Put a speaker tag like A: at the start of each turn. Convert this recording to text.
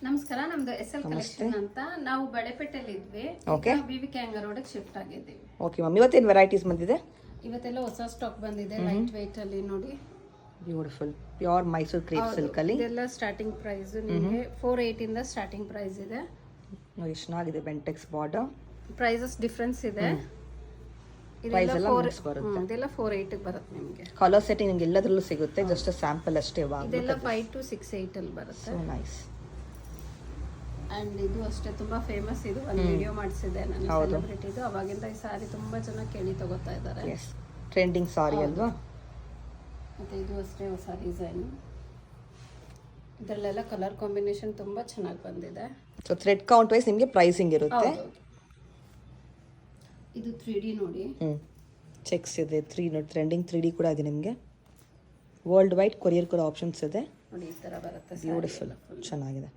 A: ನಮಸ್ಕಾರ, ನಮ್ದು SL collection ಅಂತ. ನಾವು ಬಳೆಪೇಟೆಯಲ್ಲಿ ಇದ್ವಿ.
B: ಓಕೆ.
A: BVK ಹ್ಯಾಂಗರ್ ರೋಡಿಗೆ ಶಿಫ್ಟ್ ಆಗಿದ್ದೀವಿ.
B: ಓಕೆ ಮ್ಯಾಮ್, ಇವತ್ತೇನು ವೆರೈಟೀಸ್ ಬಂದಿದೆ?
A: ಇವತ್ತೆಲ್ಲ ಹೊಸ ಸ್ಟಾಕ್ ಬಂದಿದೆ, ಲೈಟ್ ವೆಯ್ಟ್ ಅಲ್ಲಿ ನೋಡಿ.
B: Beautiful pure Mysuru crepe silk ಅಲ್ಲಿ
A: ಇದೆಲ್ಲ ಸ್ಟಾರ್ಟಿಂಗ್ ಪ್ರೈಸ್ ನಿಮಗೆ 480 ಇಂದ ಸ್ಟಾರ್ಟಿಂಗ್ ಪ್ರೈಸ್ ಇದೆ.
B: ನೋಡಿ ಎಷ್ಟು ಚೆನ್ನಾಗಿದೆ. ಬೆಂಟೆಕ್ಸ್ ಬಾರ್ಡರ್,
A: ಪ್ರೈಸಸ್ ಡಿಫರೆನ್ಸ್ ಇದೆ.
B: ಪ್ರೈಸ್ ಎಲ್ಲ ಮಿಕ್ಸ್ ಬರುತ್ತೆ.
A: ಇದೆಲ್ಲ 480 ಗೆ ಬರುತ್ತೆ ನಿಮಗೆ.
B: ಕಲರ್ ಸೆಟ್ಟಿಂಗ್ ನಿಮಗೆ ಎಲ್ಲದರಲ್ಲೂ ಸಿಗುತ್ತೆ, ಜಸ್ಟ್ ಸ್ಯಾಂಪಲ್ ಅಷ್ಟೇ.
A: ಇದೆಲ್ಲ 5 to 6 ಅಲ್ಲಿ ಬರುತ್ತೆ.
B: So nice.
A: ಅಂಡ್ ಇದು ಅಷ್ಟೇ ತುಂಬಾ ಫೇಮಸ್. ಇದು ಒಂದು ವಿಡಿಯೋ ಮಾಡಿಸಿದೆ ನಾನು, ಸೆಲೆಬ್ರಿಟಿದು. ಅವಾಗಿಂದ ಈ ಸಾರಿ ತುಂಬಾ ಜನ ಕೇಳಿ ತಗೋತಾ ಇದ್ದಾರೆ.
B: ಎಸ್, ಟ್ರೆಂಡಿಂಗ್ ಸಾರಿ ಅಲ್ವಾ?
A: ಮತ್ತೆ ಇದು ಅಷ್ಟೇ ಹೊಸ ಡಿಸೈನ್. ಇದರಲ್ಲೆಲ್ಲ ಕಲರ್ ಕಾಂಬಿನೇಷನ್ ತುಂಬಾ ಚೆನ್ನಾಗಿ ಬಂದಿದೆ.
B: ಸೊ ಥ್ರೆಡ್ ಕೌಂಟ್ ವೈಸ್ ನಿಮಗೆ ಪ್ರೈಸಿಂಗ್ ಇರುತ್ತೆ.
A: ಇದು 3D ನೋಡಿ.
B: ಚೆಕ್ಸ್ ಇದೆ, ಟ್ರೆಂಡಿಂಗ್ 3D ಕೂಡ ಇದೆ ನಿಮಗೆ. ವರ್ಲ್ಡ್ ವೈಡ್ ಕೊರಿಯರ್ ಕೂಡ ಆಪ್ಷನ್ಸ್ ಇದೆ
A: ನೋಡಿ. ಈ ತರ ಬರುತ್ತೆ.
B: ಬ್ಯೂಟಿಫುಲ್, ಚೆನ್ನಾಗಿದೆ.